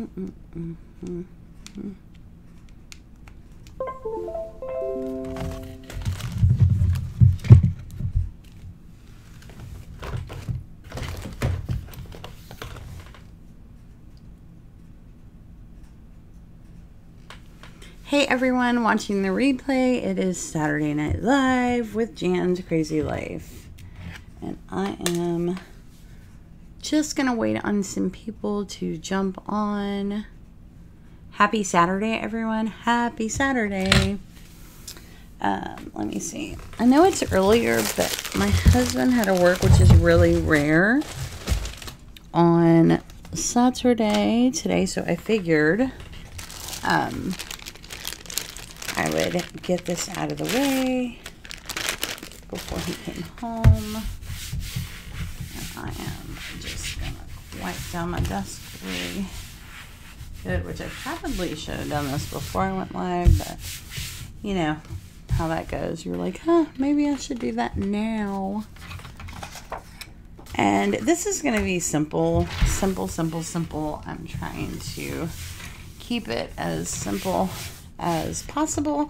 Hey everyone watching the replay, it is Saturday Night Live with Janscrazylife. And I am just going to wait on some people to jump on. Happy Saturday, everyone. Happy Saturday. Let me see. I know it's earlier, but my husband had to work, which is really rare, on Saturday today. So I figured I would get this out of the way before he came home. And I am just going to wipe down my desk really good, which I probably should have done this before I went live, but you know how that goes. You're like, huh, maybe I should do that now. And this is going to be simple. I'm trying to keep it as simple as possible.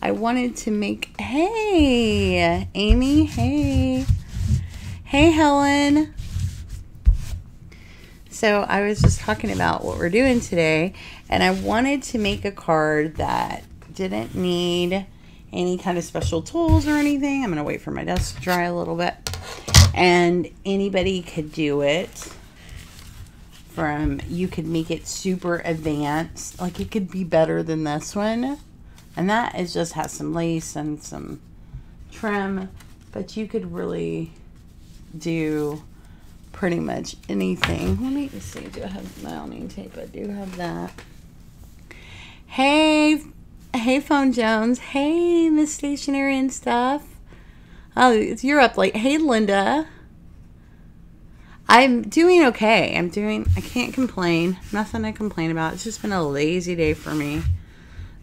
I wanted to make, hey Amy, hey Helen. So I was just talking about what we're doing today, and I wanted to make a card that didn't need any kind of special tools or anything. I'm gonna wait for my desk to dry a little bit, and anybody could do it. You could make it super advanced, like it could be better than this one, and that is just has some lace and some trim, but you could really do pretty much anything. Let me see, do I have mounting tape? I do have that. Hey Phone Jones. Hey Miss Stationery and Stuff. Oh, you're up late. Hey Linda. I'm doing okay. I can't complain. Nothing to complain about. It's just been a lazy day for me.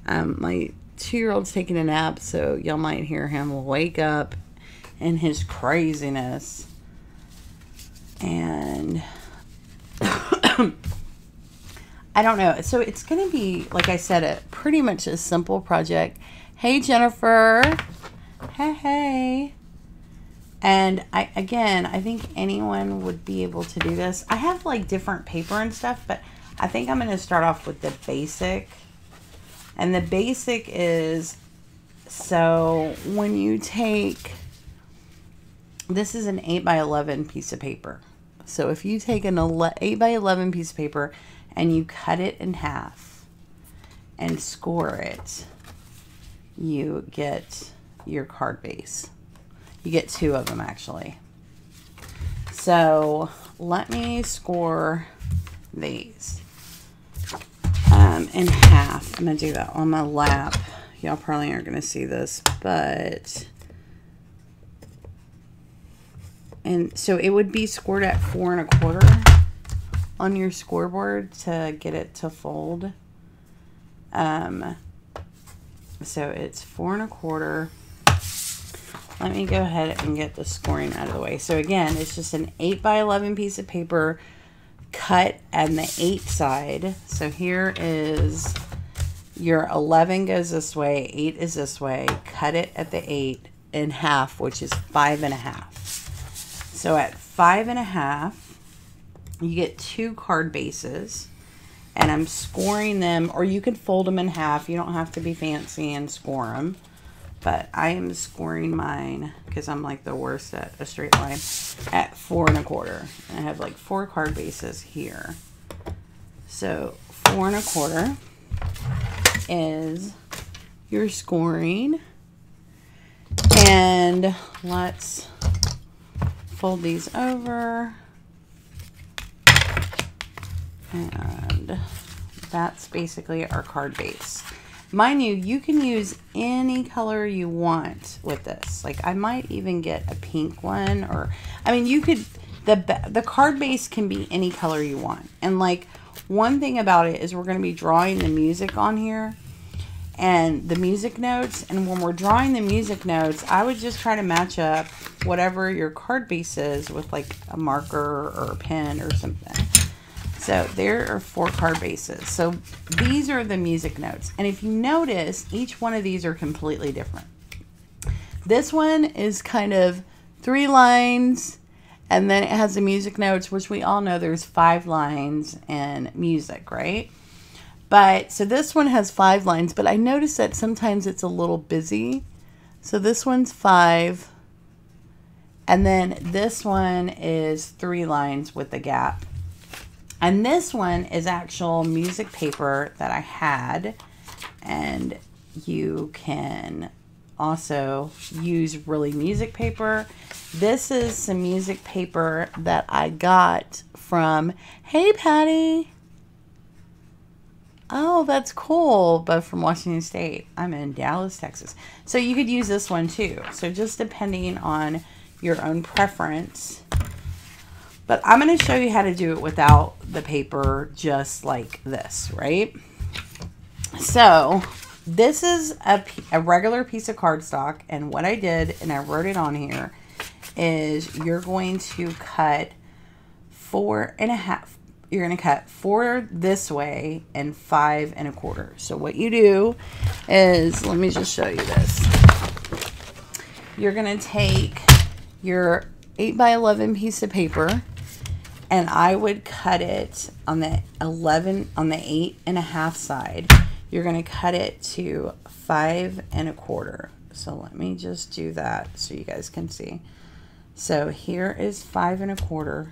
My 2-year-old's taking a nap, so y'all might hear him wake up in his craziness. And I don't know. So it's going to be, like I said, pretty much a simple project. Hey, Jennifer. Hey. And I think anyone would be able to do this. I have like different paper and stuff, but I think I'm going to start off with the basic. And the basic is, so when you take, this is an 8x11 piece of paper. So if you take an 8x11 piece of paper and you cut it in half and score it, you get your card base. You get 2 of them, actually. So let me score these in half. I'm going to do that on my lap. Y'all probably aren't going to see this, but... And so it would be scored at 4 1/4 on your scoreboard to get it to fold. So it's 4 1/4. Let me go ahead and get the scoring out of the way. So again, it's just an 8x11 piece of paper cut on the 8 side. So here is your 11 goes this way, 8 is this way. Cut it at the 8 in half, which is 5 1/2. So at 5 1/2, you get 2 card bases. And I'm scoring them, or you could fold them in half. You don't have to be fancy and score them. But I am scoring mine, because I'm like the worst at a straight line, at 4 1/4. And I have like 4 card bases here. So 4 1/4 is your scoring. And let's fold these over. And that's basically our card base. Mind you, you can use any color you want with this. Like I might even get a pink one, or I mean, you could, the card base can be any color you want. And like one thing about it is we're going to be drawing the music on here and the music notes. And when we're drawing the music notes, I would just try to match up whatever your card base is with like a marker or a pen or something. So there are 4 card bases. So these are the music notes. And if you notice, each one of these are completely different. This one is kind of 3 lines, and then it has the music notes, which we all know there's 5 lines in music, right? But so this one has 5 lines, but I noticed that sometimes it's a little busy. So this one's 5. And then this one is 3 lines with the gap. And this one is actual music paper that I had. And you can also use really music paper. This is some music paper that I got from, hey Patty. Oh, that's cool, but from Washington State. I'm in Dallas, Texas. So you could use this one too. So just depending on your own preference. But I'm going to show you how to do it without the paper, just like this, right? So this is a regular piece of cardstock, and what I did, and I wrote it on here, is you're going to cut 4 1/2. You're going to cut 4 this way and 5 1/4. So what you do is, let me just show you this. You're going to take your 8 by 11 piece of paper, and I would cut it on the 8 1/2 side. You're going to cut it to 5 1/4. So let me just do that so you guys can see. So here is 5 1/4.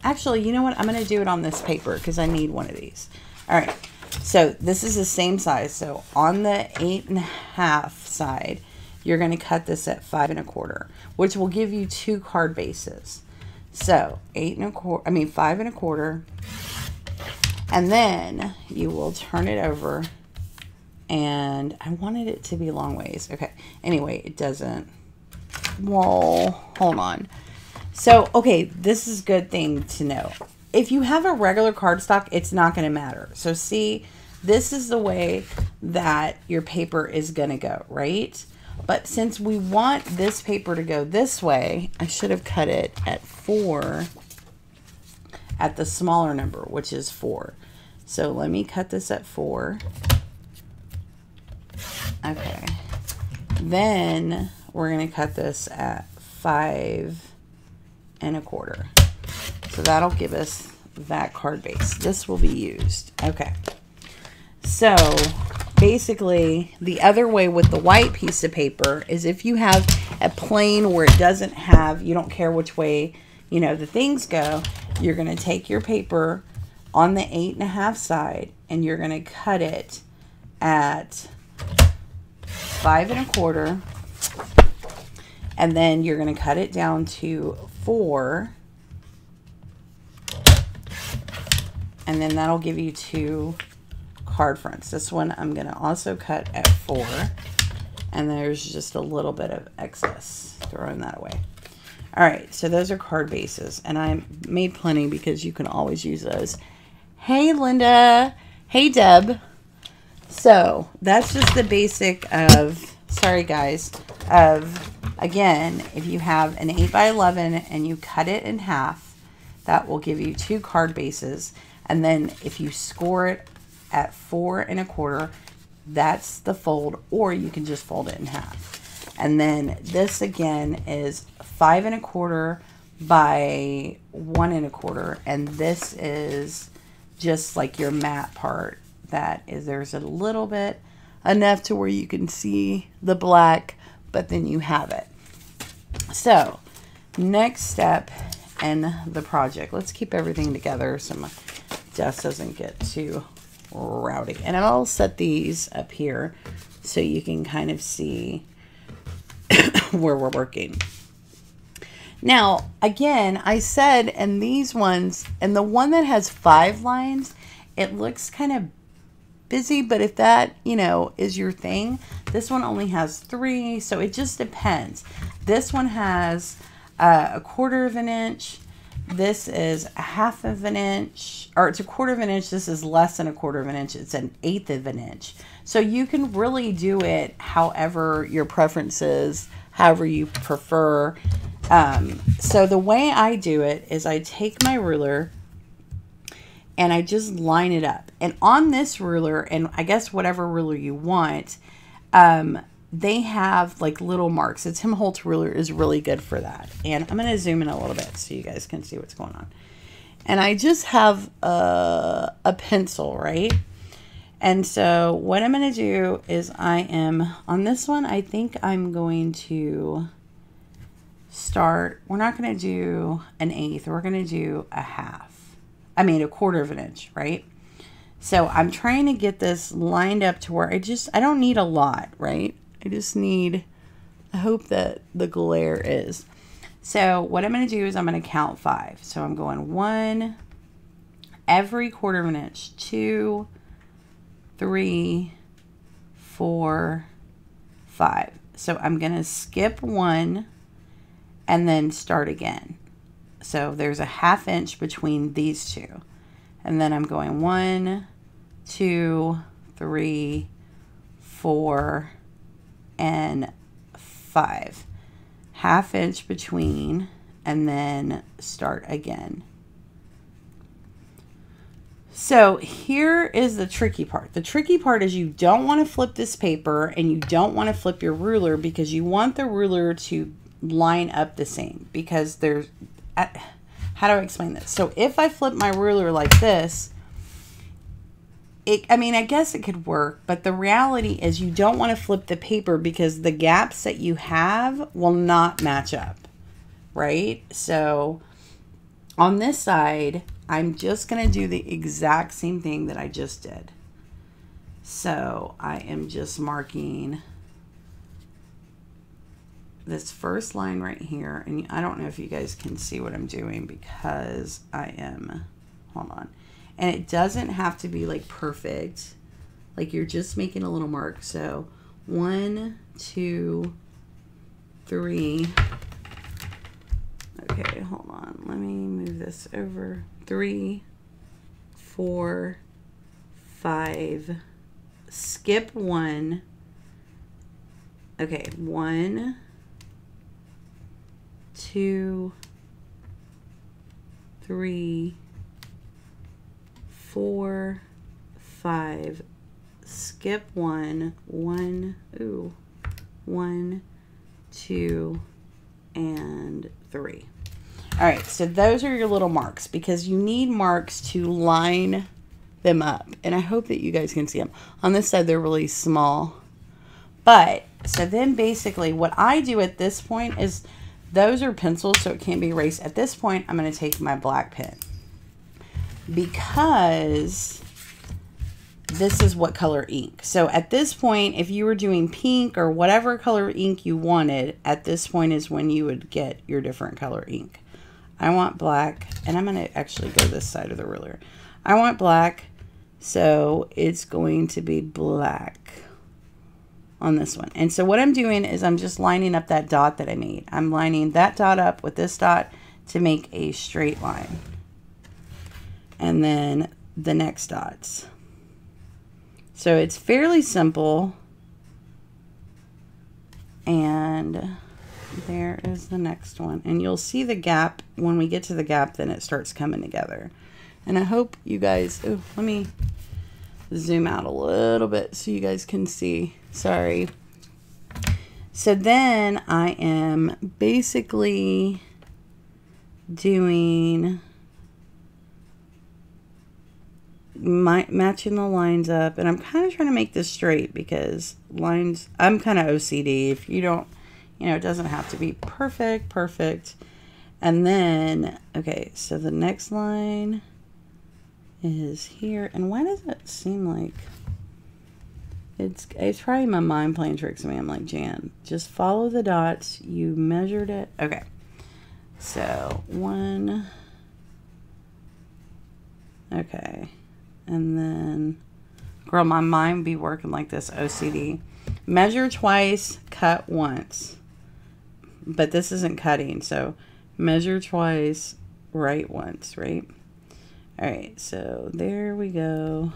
Actually, you know what? I'm going to do it on this paper because I need one of these. All right. So this is the same size. So on the 8 1/2 side, you're going to cut this at 5 1/4, which will give you 2 card bases. So 5 1/4, and then you will turn it over, and I wanted it to be long ways. Okay. Anyway, it doesn't. Well, hold on. So, okay, this is a good thing to know. If you have a regular cardstock, it's not going to matter. So see, this is the way that your paper is going to go, right? But since we want this paper to go this way, I should have cut it at 4 at the smaller number, which is 4. So let me cut this at 4. Okay. Then we're going to cut this at 5 1/4. So that'll give us that card base. This will be used. Okay. So basically, the other way with the white piece of paper is if you have a plane where it doesn't have, you don't care which way, you know, the things go, you're going to take your paper on the 8 1/2 side, and you're going to cut it at 5 1/4. And then you're going to cut it down to 4. And then that'll give you 2 card fronts. This one I'm going to also cut at 4. And there's just a little bit of excess. Throwing that away. Alright, so those are card bases. And I made plenty because you can always use those. Hey, Linda. Hey, Deb. So that's just the basic of, sorry guys, of, again, if you have an 8 by 11 and you cut it in half, that will give you 2 card bases. And then if you score it at 4 1/4, that's the fold, or you can just fold it in half. And then this again is 5 1/4 by 1 1/4, and this is just like your matte part. That is, there's a little bit enough to where you can see the black, but then you have it. So next step in the project, let's keep everything together so my desk doesn't get too rowdy. And I'll set these up here so you can kind of see where we're working. Now, again, I said in these ones, and the one that has 5 lines, it looks kind of busy, but if that, you know, is your thing, this one only has 3, so it just depends. This one has a 1/4 of an inch. This is a 1/2 of an inch, or it's a 1/4 of an inch. This is less than a 1/4 of an inch. It's an 1/8 of an inch. So you can really do it however your preference is, however you prefer. So the way I do it is I take my ruler and I just line it up. And on this ruler, and I guess whatever ruler you want, they have like little marks. The Tim Holtz ruler is really good for that. And I'm going to zoom in a little bit so you guys can see what's going on. And I just have a pencil, right? And so what I'm going to do is I am, on this one, I think I'm going to start, we're not going to do an eighth, we're going to do a half. I mean, a quarter of an inch, right? So I'm trying to get this lined up to where I don't need a lot, right? I just need, I hope that the glare is. So what I'm going to do is I'm going to count 5. So I'm going 1, every quarter of an inch, 2, 3, 4, 5. So I'm going to skip 1 and then start again. So there's a ½ inch between these two. And then I'm going 1, 2, 3, 4, and 5. ½ inch between, and then start again. So here is the tricky part. The tricky part is you don't want to flip this paper and you don't want to flip your ruler because you want the ruler to line up the same, because there's, how do I explain this? So if I flip my ruler like this, I mean, I guess it could work, but the reality is you don't want to flip the paper because the gaps that you have will not match up, right? So on this side, I'm just going to do the exact same thing that I just did. So I am just marking this first line right here. And I don't know if you guys can see what I'm doing because I am, hold on. And it doesn't have to be like perfect. Like you're just making a little mark. So 1, 2, 3. Okay, hold on. Let me move this over. 3, 4, 5. Skip 1. Okay, 1, 2, 3, 4, 5, skip 1, 1, 2, and 3. All right, so those are your little marks because you need marks to line them up. And I hope that you guys can see them. On this side, they're really small. But, so then basically what I do at this point is, those are pencils, so it can't be erased. At this point, I'm going to take my black pen. Because this is what color ink. So at this point, if you were doing pink or whatever color ink you wanted, at this point is when you would get your different color ink. I want black, and I'm going to actually go this side of the ruler. I want black, so it's going to be black on this one. And so what I'm doing is I'm just lining up that dot that I made. I'm lining that dot up with this dot to make a straight line. And then the next dots. So it's fairly simple. And there is the next one. And you'll see the gap. When we get to the gap, then it starts coming together. And I hope you guys, oh, let me zoom out a little bit so you guys can see. Sorry. So then I am basically doing matching the lines up, and I'm kind of trying to make this straight because lines, I'm kind of OCD. If you don't, you know, it doesn't have to be perfect. And then, okay, so the next line is here. And why does it seem like it's probably my mind playing tricks on me? I'm like, Jan, just follow the dots. You measured it. Okay. So 1. Okay. And then, girl, my mind be working like this, OCD. Measure twice, cut once. But this isn't cutting, so measure twice, write once, right? All right, so there we go.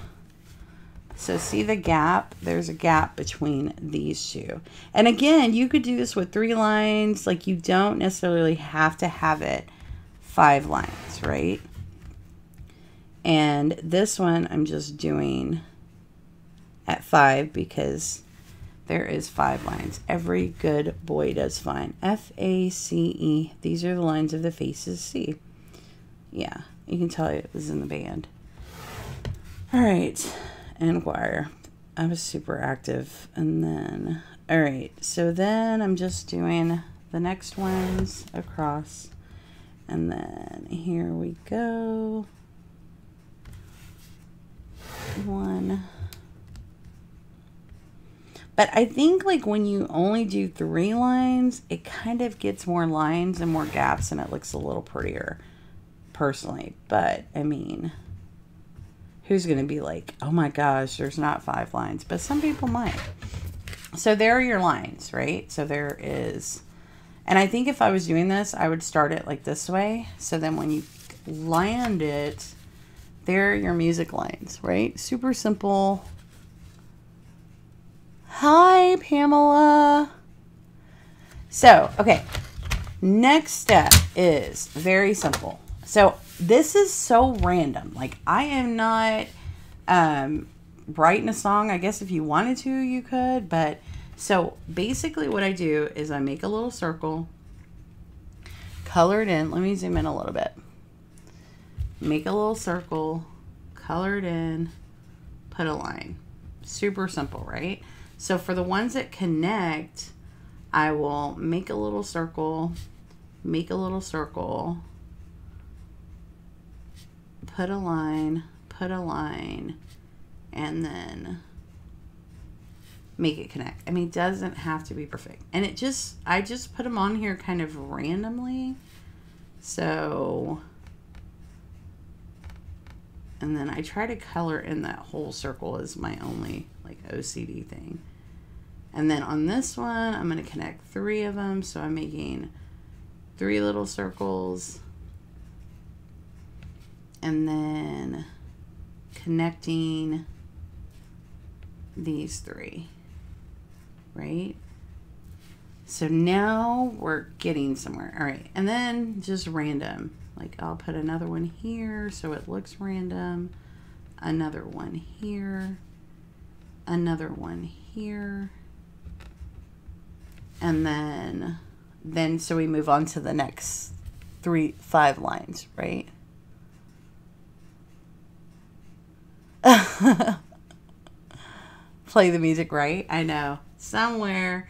So see the gap? There's a gap between these two. And again, you could do this with 3 lines. Like, you don't necessarily have to have it 5 lines, right? And this one I'm just doing at 5 because there is 5 lines. Every good boy does fine. F-A-C-E. These are the lines of the faces C. Yeah, you can tell it was in the band. All right, and choir. I was super active. And then, all right, so then I'm just doing the next ones across. And then here we go. 1. But I think like when you only do 3 lines, it kind of gets more lines and more gaps and it looks a little prettier, personally. But I mean, who's going to be like, oh my gosh, there's not 5 lines, but some people might. So there are your lines, right? So there is, and I think if I was doing this, I would start it like this way. So then when you land it, there are your music lines, right? Super simple. Hi, Pamela. So, okay. Next step is very simple. So this is so random. Like I am not writing a song. I guess if you wanted to, you could. But so basically what I do is I make a little circle, color it in. Let me zoom in a little bit. Make a little circle, color it in, put a line. Super simple, right? So for the ones that connect, I will make a little circle, make a little circle, put a line, and then make it connect. I mean, it doesn't have to be perfect. And it just, I just put them on here kind of randomly. So, and then I try to color in that whole circle as my only like OCD thing. And then on this one, I'm going to connect 3 of them. So I'm making 3 little circles. And then connecting these 3. Right? So now we're getting somewhere. All right. And then just random. Like I'll put another one here so it looks random. Another one here. Another one here. And then so we move on to the next 5 lines, right? Play the music, right? I know. Somewhere.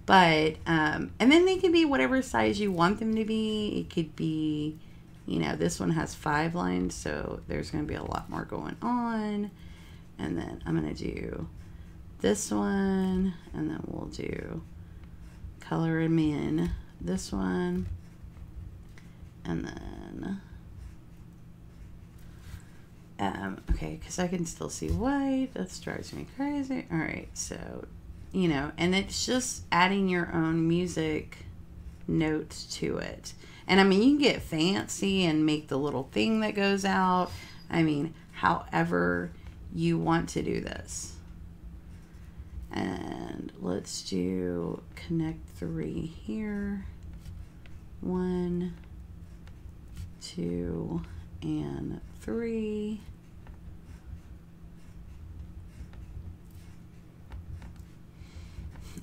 But, and then they can be whatever size you want them to be. It could be, you know, this one has 5 lines, so there's going to be a lot more going on. And then I'm going to do this one, and then we'll do color them in this one, and then, okay, because I can still see white. That drives me crazy. All right, so, you know, and it's just adding your own music notes to it. And I mean, you can get fancy and make the little thing that goes out. I mean, however you want to do this. And let's do connect 3 here. 1, 2, and 3.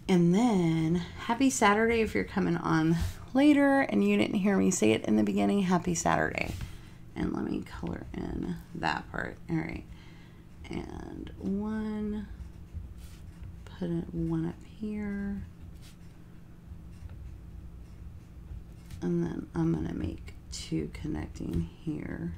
And then happy Saturday if you're coming on later and you didn't hear me say it in the beginning. Happy Saturday. And let me color in that part. All right. And 1. Put 1 up here. And then I'm going to make 2 connecting here.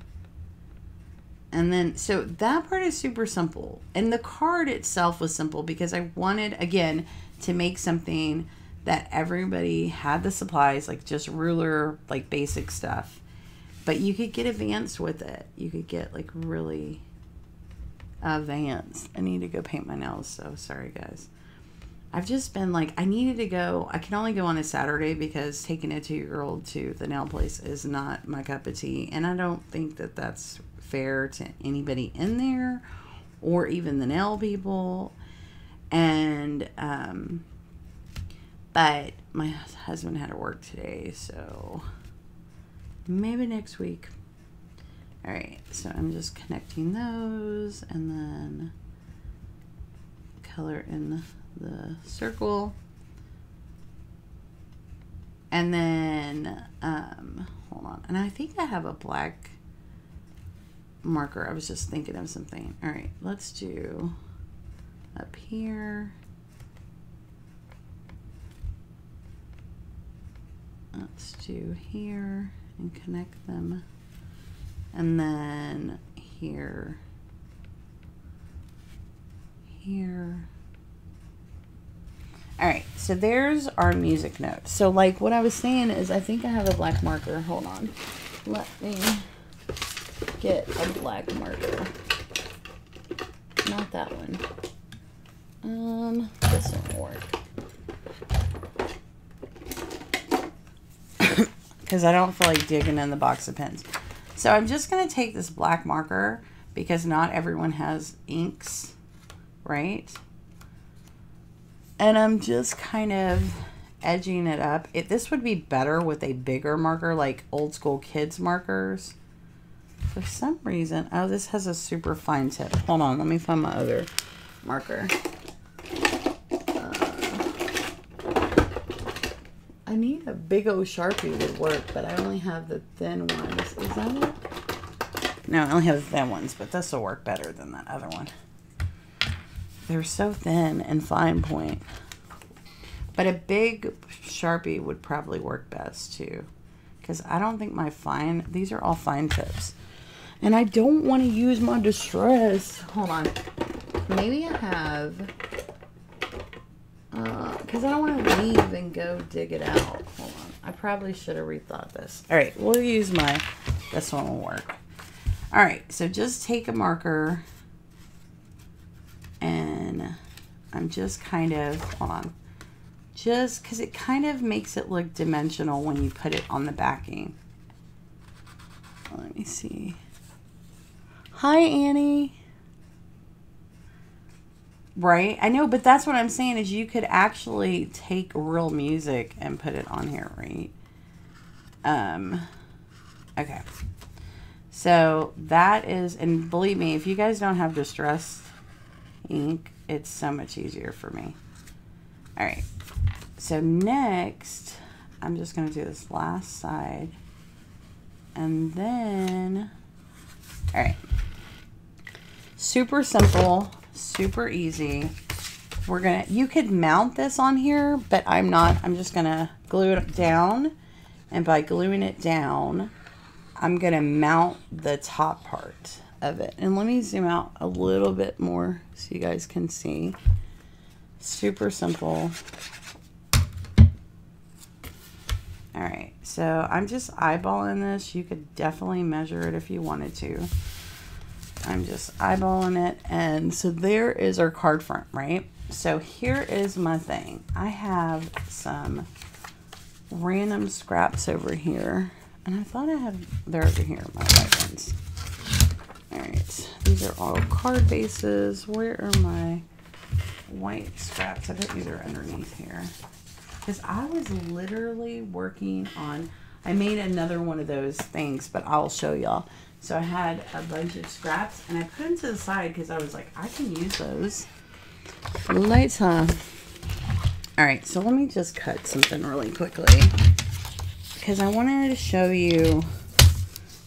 And then, so that part is super simple. And the card itself was simple because I wanted, again, to make something that everybody had the supplies, like just ruler, like basic stuff. But you could get advanced with it. You could get like really advanced. I need to go paint my nails, so sorry guys. I've just been like, I needed to go. I can only go on a Saturday because taking a 2-year-old to the nail place is not my cup of tea. And I don't think that that's fair to anybody in there or even the nail people. And, but my husband had to work today, so maybe next week. All right, so I'm just connecting those and then color in the circle. And then, hold on. And I think I have a black marker. I was just thinking of something. All right, let's do up here. Let's do here and connect them. And then here, here. All right, so there's our music note. So like what I was saying is I think I have a black marker. Hold on. Let me get a black marker. Not that one. This won't work. Because I don't feel like digging in the box of pens. So I'm just going to take this black marker because not everyone has inks, right? And I'm just kind of edging it up. This would be better with a bigger marker, like old school kids markers. For some reason, oh, this has a super fine tip. Hold on, let me find my other marker. I need a big old Sharpie would work, but I only have the thin ones. Is that it? No, I only have the thin ones, but this will work better than that other one. They're so thin and fine point. But a big Sharpie would probably work best too. Because I don't think my fine, these are all fine tips. And I don't want to use my distress. Hold on. Maybe I have, because I don't want to leave and go dig it out. Hold on. I probably should have rethought this. All right, we'll use my, this one will work. All right, so just take a marker and I'm just kind of, hold on, just because it kind of makes it look dimensional when you put it on the backing. Let me see. Hi, Annie. Right? I know, but that's what I'm saying is you could actually take real music and put it on here, right? Okay. So that is, and believe me, if you guys don't have distressed ink, it's so much easier for me. All right. So next, I'm just going to do this last side. And then, all right. Super simple, super easy. We're gonna, you could mount this on here, but I'm not. I'm just gonna glue it down. And by gluing it down, I'm gonna mount the top part of it. And let me zoom out a little bit more so you guys can see. Super simple. All right, so I'm just eyeballing this. You could definitely measure it if you wanted to. I'm just eyeballing it. And so there is our card front, right? So here is my thing. I have some random scraps over here. And I thought I had, they're over here, my white ones. All right, these are all card bases. Where are my white scraps? I bet these are underneath here. Because I was literally working on, I made another one of those things, but I'll show y'all. So I had a bunch of scraps and I put them to the side because I was like, I can use those later. All right, so let me just cut something really quickly because I wanted to show you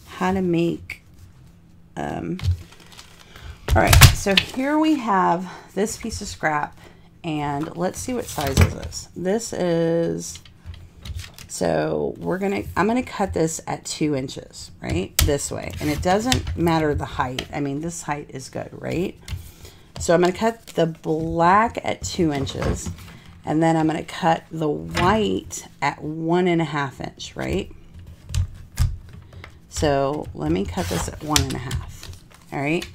how to make, all right, so here we have this piece of scrap and let's see what size is this. This is, so I'm gonna cut this at 2 inches, right? This way. And it doesn't matter the height. I mean, this height is good, right? So I'm gonna cut the black at 2 inches. And then I'm gonna cut the white at 1.5 inch, right? So let me cut this at 1.5, all right?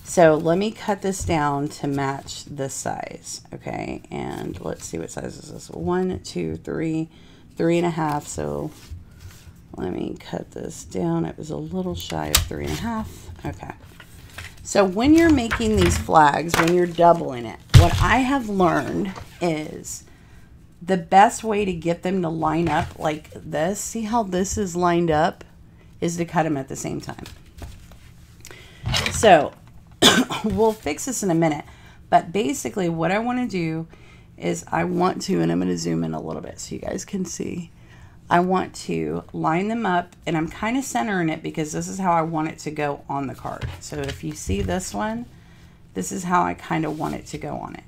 So let me cut this down to match this size, okay? And let's see what size is this. 1, 2, 3, 3.5. So let me cut this down. It was a little shy of 3.5. Okay. So when you're making these flags, when you're doubling it, what I have learned is the best way to get them to line up like this, see how this is lined up, is to cut them at the same time. So we'll fix this in a minute. But basically what I want to do is I want to, and I'm going to zoom in a little bit so you guys can see. I want to line them up, and I'm kind of centering it because this is how I want it to go on the card. So if you see this one, this is how I kind of want it to go on it.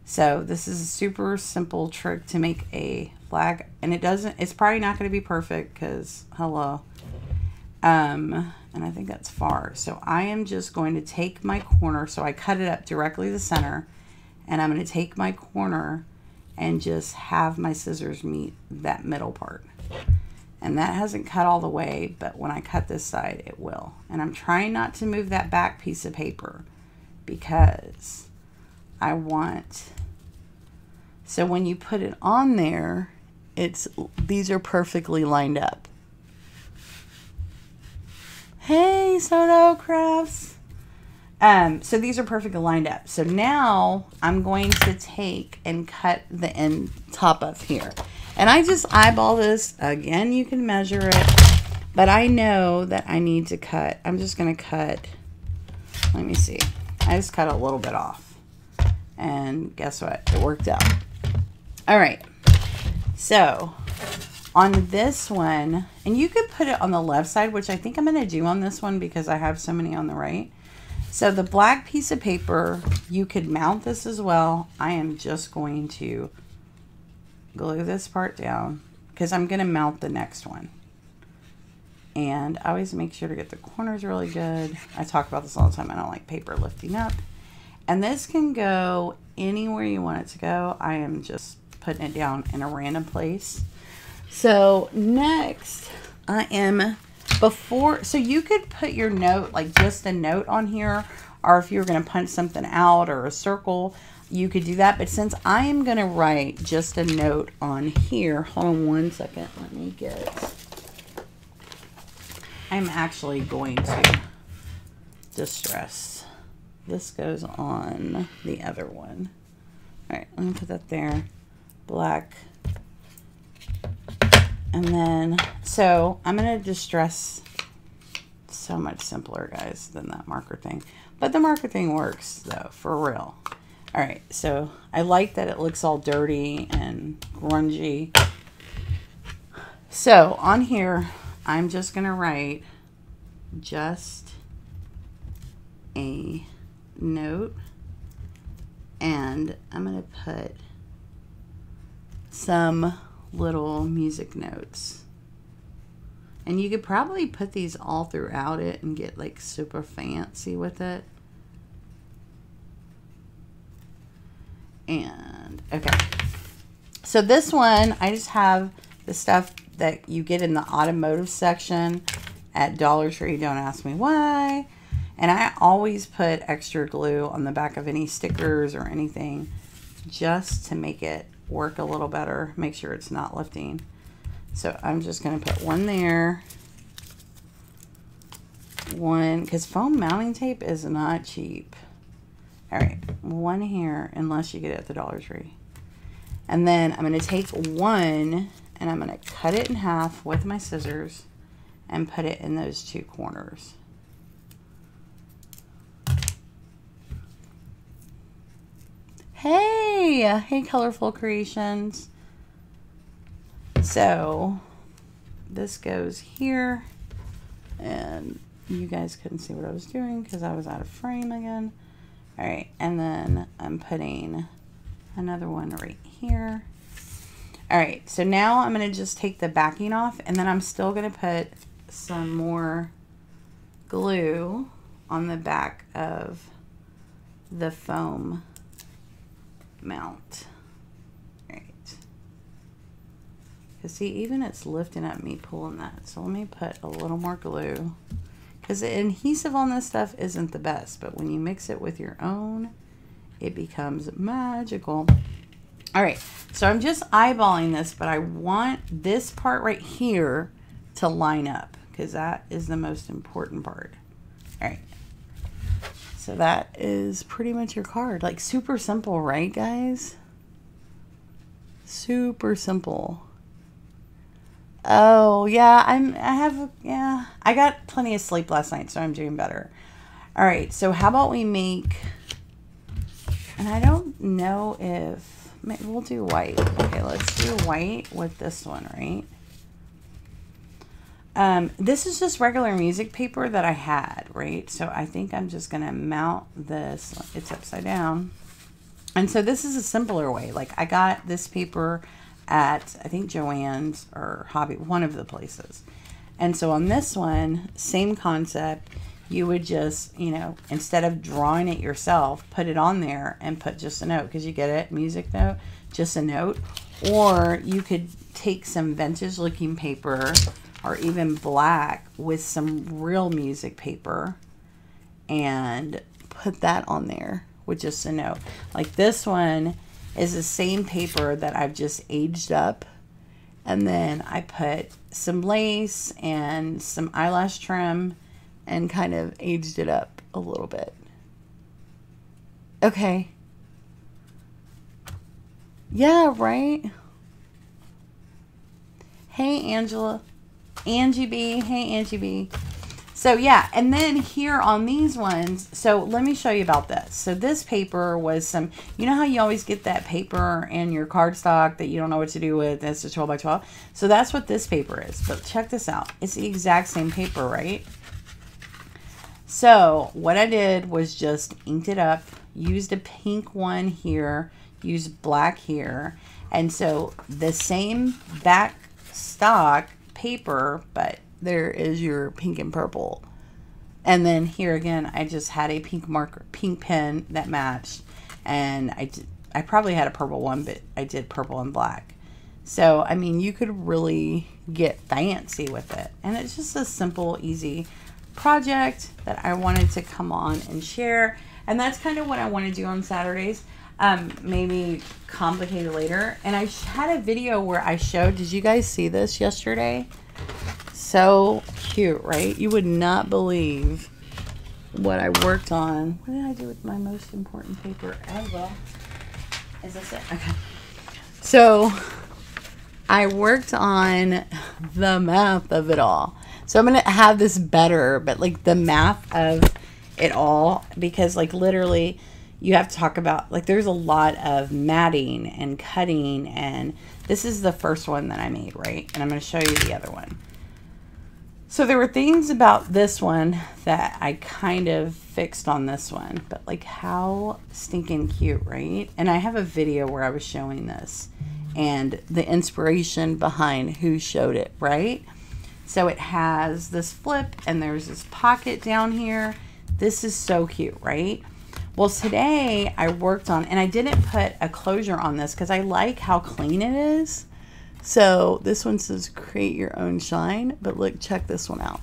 So this is a super simple trick to make a flag, and it's probably not going to be perfect because hello. And I think that's far. So I am just going to take my corner. So I cut it up directly the center, and I'm going to take my corner and just have my scissors meet that middle part. And that hasn't cut all the way, but when I cut this side, it will. And I'm trying not to move that back piece of paper because I want, so when you put it on there, these are perfectly lined up. Hey, Soto Crafts. So these are perfectly lined up. So now I'm going to take and cut the end top of here. And I just eyeball this. Again, you can measure it. But I know that I need to cut. I'm just going to cut. Let me see. I just cut a little bit off. And guess what? It worked out. All right. So on this one, and you could put it on the left side, which I think I'm going to do on this one because I have so many on the right. So the black piece of paper, you could mount this as well. I am just going to glue this part down because I'm going to mount the next one. And I always make sure to get the corners really good. I talk about this all the time. I don't like paper lifting up. And this can go anywhere you want it to go. I am just putting it down in a random place. So next I am so you could put your note, like just a note on here, or if you're going to punch something out or a circle, you could do that. But since I am going to write just a note on here, hold on one second. Let me get, I'm actually going to distress. This goes on the other one. All right, let me put that there. Black. And then, so I'm going to distress. So much simpler, guys, than that marker thing. But the marker thing works, though, for real. All right, so I like that it looks all dirty and grungy. So on here, I'm just going to write just a note. And I'm going to put some little music notes. And you could probably put these all throughout it and get like super fancy with it. And okay. So this one, I just have the stuff that you get in the automotive section at Dollar Tree. Don't ask me why. And I always put extra glue on the back of any stickers or anything just to make it work a little better, make sure it's not lifting. So I'm just going to put one there, one, because foam mounting tape is not cheap. All right, one here, unless you get it at the Dollar Tree. And then I'm going to take one and I'm going to cut it in half with my scissors and put it in those two corners. Hey, Colorful Creations. So this goes here, and you guys couldn't see what I was doing because I was out of frame again. All right, and then I'm putting another one right here. All right, so now I'm going to just take the backing off, and then I'm still going to put some more glue on the back of the foam mount. Right. Because see, even it's lifting up me pulling that. So let me put a little more glue. Because the adhesive on this stuff isn't the best, but when you mix it with your own, it becomes magical. All right, so I'm just eyeballing this, but I want this part right here to line up because that is the most important part. All right. So that is pretty much your card. Like super simple, right, guys? Super simple. Oh, yeah, I got plenty of sleep last night, so I'm doing better. All right, so how about we make, and I don't know if, maybe we'll do white. Okay, let's do white with this one, right? This is just regular music paper that I had, right? So I think I'm just going to mount this. It's upside down. And so this is a simpler way. Like I got this paper at, I think, Joann's or Hobby, one of the places. And so on this one, same concept. You would just, you know, instead of drawing it yourself, put it on there and put just a note, because you get it, music note, just a note. Or you could take some vintage looking paper or even black with some real music paper and put that on there with just a note. Like this one is the same paper that I've just aged up. And then I put some lace and some eyelash trim and kind of aged it up a little bit. Okay. Yeah, right? Hey, Angela. Angie B. Hey, Angie B. So, yeah. And then here on these ones, so let me show you about this. So, this paper was some, you know how you always get that paper in your cardstock that you don't know what to do with? It's a 12 by 12. So, that's what this paper is. But check this out. It's the exact same paper, right? So what I did was just inked it up, used a pink one here, used black here. And so the same back stock paper, but there is your pink and purple. And then here again, I just had a pink marker, pink pen that matched. And I probably had a purple one, but I did purple and black. So, I mean, you could really get fancy with it. And it's just a simple, easy project that I wanted to come on and share. And that's kind of what I want to do on Saturdays. Maybe complicate it later. And I had a video where I showed, did you guys see this yesterday? So cute, right? You would not believe what I worked on. What did I do with my most important paper ever? Is this it? Okay. So I worked on the math of it all. So I'm going to have this better, but like the math of it all, because like literally you have to talk about, like there's a lot of matting and cutting, and this is the first one that I made, right? And I'm going to show you the other one. So there were things about this one that I kind of fixed on this one, but like how stinking cute, right? And I have a video where I was showing this and the inspiration behind who showed it, right? So it has this flip and there's this pocket down here. This is so cute, right? Well, today I worked on, and I didn't put a closure on this because I like how clean it is. So this one says create your own shine, but look, check this one out.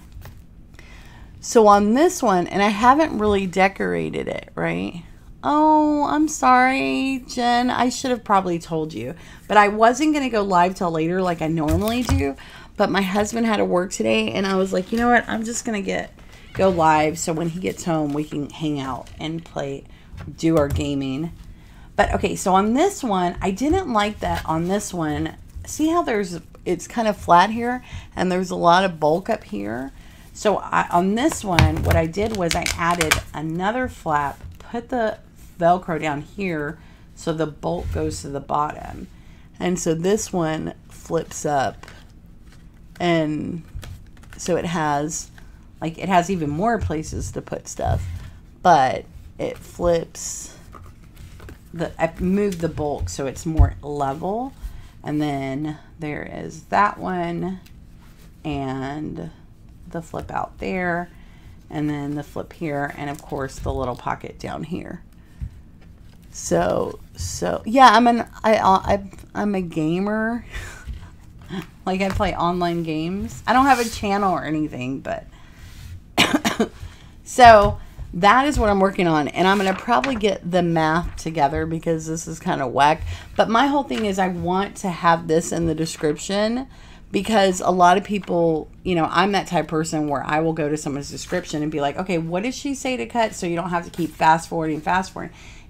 So on this one, and I haven't really decorated it, right? Oh, I'm sorry, Jen. I should have probably told you, but I wasn't going to go live till later like I normally do. But my husband had to work today, and I was like, you know what? I'm just going to go live, so when he gets home, we can hang out and do our gaming. But, okay, so on this one, I didn't like that on this one. See how it's kind of flat here, and there's a lot of bulk up here? So on this one, what I did was I added another flap, put the Velcro down here, so the bulk goes to the bottom. And so this one flips up. And so it has even more places to put stuff, but it flips I moved the bulk so it's more level. And then there is that one and the flip out there, and then the flip here, and of course the little pocket down here. So yeah, I'm a gamer. Like I play online games. I don't have a channel or anything, but so that is what I'm working on. And I'm going to probably get the math together because this is kind of whack. But my whole thing is I want to have this in the description because a lot of people, you know, I'm that type of person where I will go to someone's description and be like, okay, what does she say to cut? So you don't have to keep fast forwarding.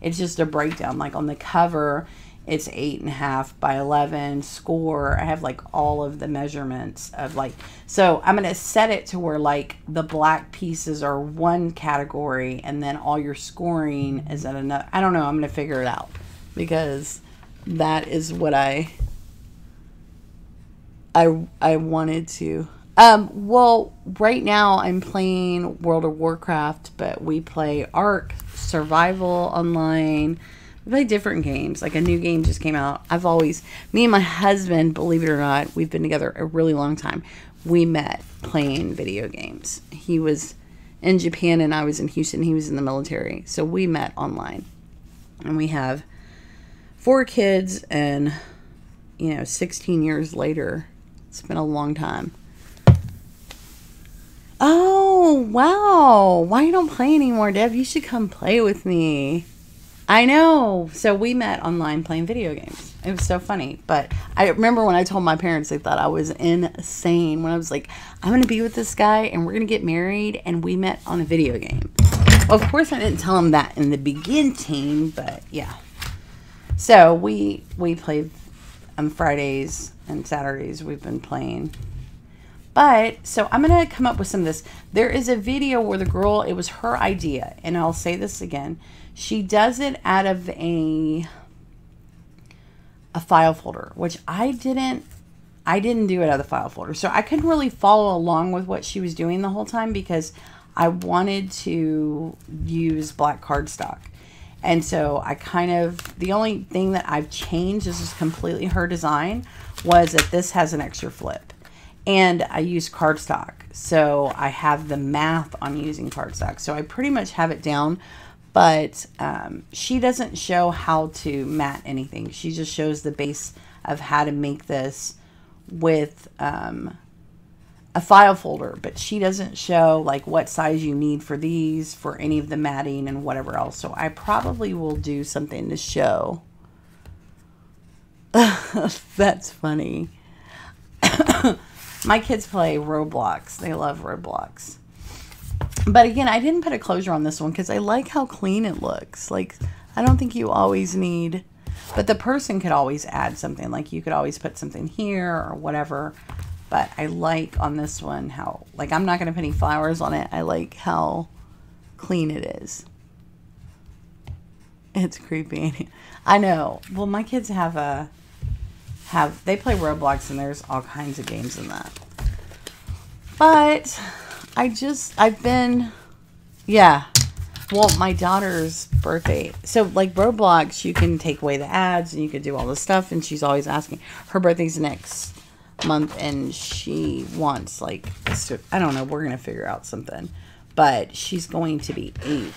It's just a breakdown. Like on the cover, It's 8.5 by 11. Score, I have like all of the measurements of like, so I'm going to set it to where like the black pieces are one category and then all your scoring is at another. I don't know. I'm going to figure it out because that is what I wanted to. Well, right now I'm playing World of Warcraft, but we play Ark, Survival Online. We play different games. Like a new game just came out. Me and my husband, believe it or not, we've been together a really long time. We met playing video games. He was in Japan and I was in Houston. He was in the military. So we met online. And we have 4 kids and, 16 years later. It's been a long time. Oh, wow. Why you don't play anymore, Deb? You should come play with me. I know. So we met online playing video games. It was so funny. But I remember when I told my parents, they thought I was insane. When I was like, I'm going to be with this guy and we're going to get married. And we met on a video game. Well, of course, I didn't tell them that in the beginning. But yeah. So we played on Fridays and Saturdays. We've been playing. But, so I'm going to come up with some of this. There is a video where the girl, it was her idea. And I'll say this again. She does it out of a file folder, which I didn't do it out of the file folder. So I couldn't really follow along with what she was doing the whole time because I wanted to use black cardstock. And so the only thing that I've changed, this is completely her design, was that this has an extra flip. And I use cardstock. So I have the math on using cardstock. So I pretty much have it down. But she doesn't show how to mat anything. She just shows the base of how to make this with a file folder. But she doesn't show like what size you need for these, for any of the matting and whatever else. So I probably will do something to show. That's funny. My kids play Roblox. They love Roblox. But again, I didn't put a closure on this one because I like how clean it looks. Like, I don't think you always need, but the person could always add something. Like, you could always put something here or whatever. But I like on this one how, like, I'm not going to put any flowers on it. I like how clean it is. It's creepy. I know. Well, my kids they play Roblox and there's all kinds of games in that. But well, my daughter's birthday. So like Roblox, you can take away the ads and you can do all this stuff. And she's always asking, her birthday's next month and she wants like, I don't know, we're going to figure out something, but she's going to be 8.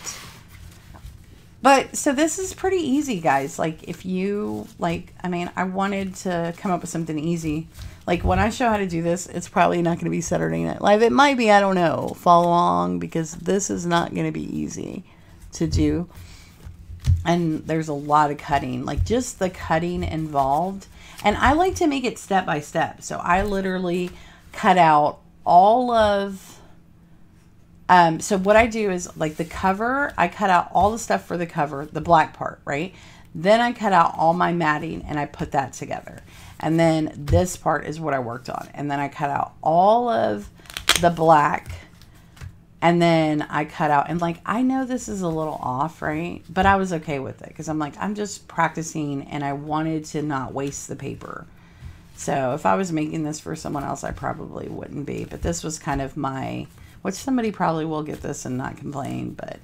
But so this is pretty easy, guys. Like if you like, I wanted to come up with something easy. Like when I show how to do this, it's probably not going to be Saturday Night Live. It might be, I don't know. Follow along because this is not going to be easy to do. And there's a lot of cutting, like just the cutting involved. And I like to make it step by step. So I literally cut out all of, so what I do is like the cover, I cut out all the stuff for the cover, the black part, right? Then I cut out all my matting and I put that together. And then this part is what I worked on. And then I cut out all of the black. And then I cut out, and like, I know this is a little off, right? But I was okay with it because I'm like, I'm just practicing and I wanted to not waste the paper. So if I was making this for someone else, I probably wouldn't be. But this was kind of my, which somebody probably will get this and not complain. But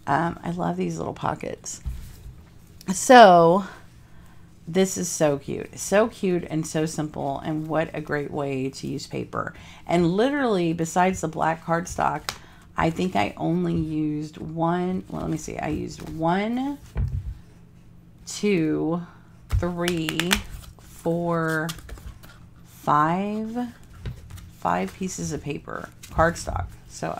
I love these little pockets. So this is so cute. So cute and so simple. And what a great way to use paper. And literally, besides the black cardstock, I think I only used one. Well, let me see. I used 1, 2, 3, 4, 5 pieces of paper, cardstock. So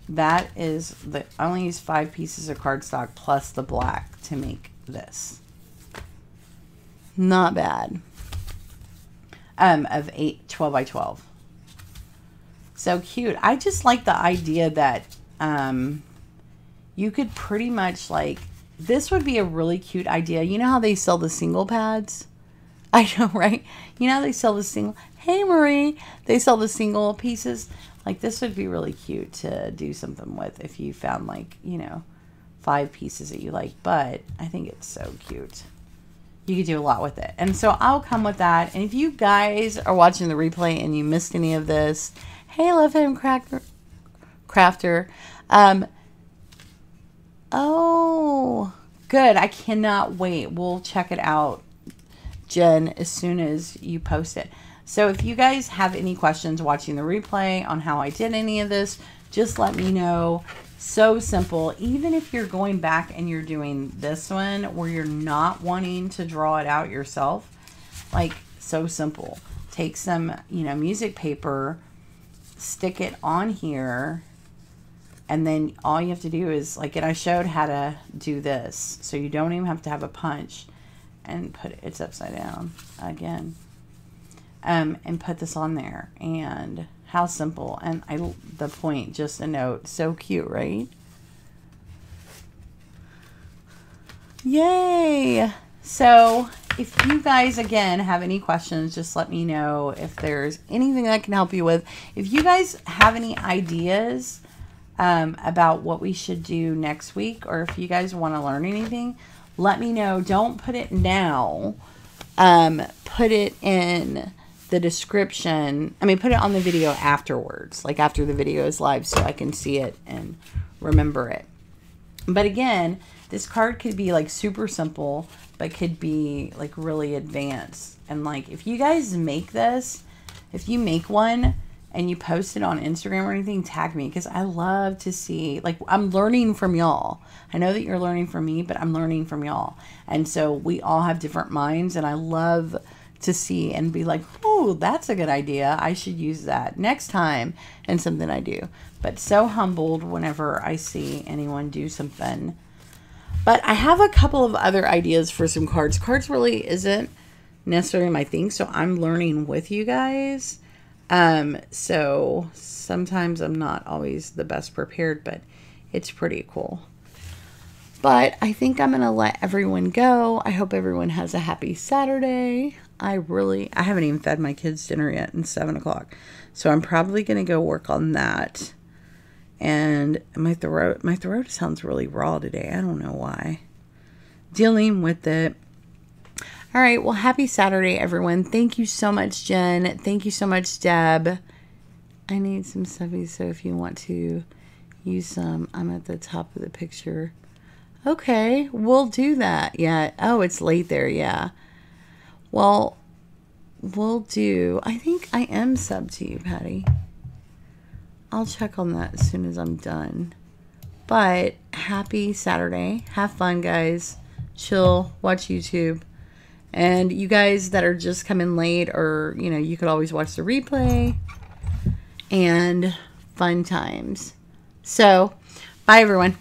that is I only used 5 pieces of cardstock plus the black to make this. Not bad. Of 12 by 12. So cute. I just like the idea that you could pretty much like this would be a really cute idea. You know how they sell the single pads? I know, right? You know how they sell the single, hey Marie, they sell the single pieces. Like this would be really cute to do something with if you found like, you know, 5 pieces that you like. But I think it's so cute. You could do a lot with it. And so I'll come with that. And if you guys are watching the replay and you missed any of this, hey, Love Him Crafter. Oh, good. I cannot wait. We'll check it out, Jen, as soon as you post it. So if you guys have any questions watching the replay on how I did any of this, just let me know. So simple. Even if you're going back and you're doing this one where you're not wanting to draw it out yourself, like so simple. Take some, you know, music paper, stick it on here, and then all you have to do is, like, and I showed how to do this, so you don't even have to have a punch, and put it's upside down again, and put this on there, and how simple. And the point, just a note. So cute, right? Yay! So if you guys, again, have any questions, just let me know if there's anything I can help you with. If you guys have any ideas about what we should do next week, or if you guys want to learn anything, let me know. Don't put it now. Put it in the description. I mean, put it on the video afterwards, like after the video is live, so I can see it and remember it. But again, this card could be like super simple, but could be like really advanced. And like, if you guys make this, if you make one and you post it on Instagram or anything, tag me, because I love to see, like, I'm learning from y'all. I know that you're learning from me, but I'm learning from y'all. And so we all have different minds, and I love to see and be like, oh, that's a good idea. I should use that next time, and something I do. But so humbled whenever I see anyone do something. But I have a couple of other ideas for some cards. Cards really isn't necessarily my thing, so I'm learning with you guys. So sometimes I'm not always the best prepared, but it's pretty cool. But I think I'm going to let everyone go. I hope everyone has a happy Saturday. I haven't even fed my kids dinner yet, and 7 o'clock. So I'm probably going to go work on that. And my throat sounds really raw today. I don't know why. Dealing with it. All right. Well, happy Saturday, everyone. Thank you so much, Jen. Thank you so much, Deb. I need some stuffies, so if you want to use some, I'm at the top of the picture. Okay, we'll do that. Yeah. Oh, it's late there. Yeah. Well, we'll do. I think I am sub to you, Patty. I'll check on that as soon as I'm done. But happy Saturday. Have fun, guys. Chill. Watch YouTube. And you guys that are just coming late, or, you know, you could always watch the replay. And fun times. So, bye, everyone.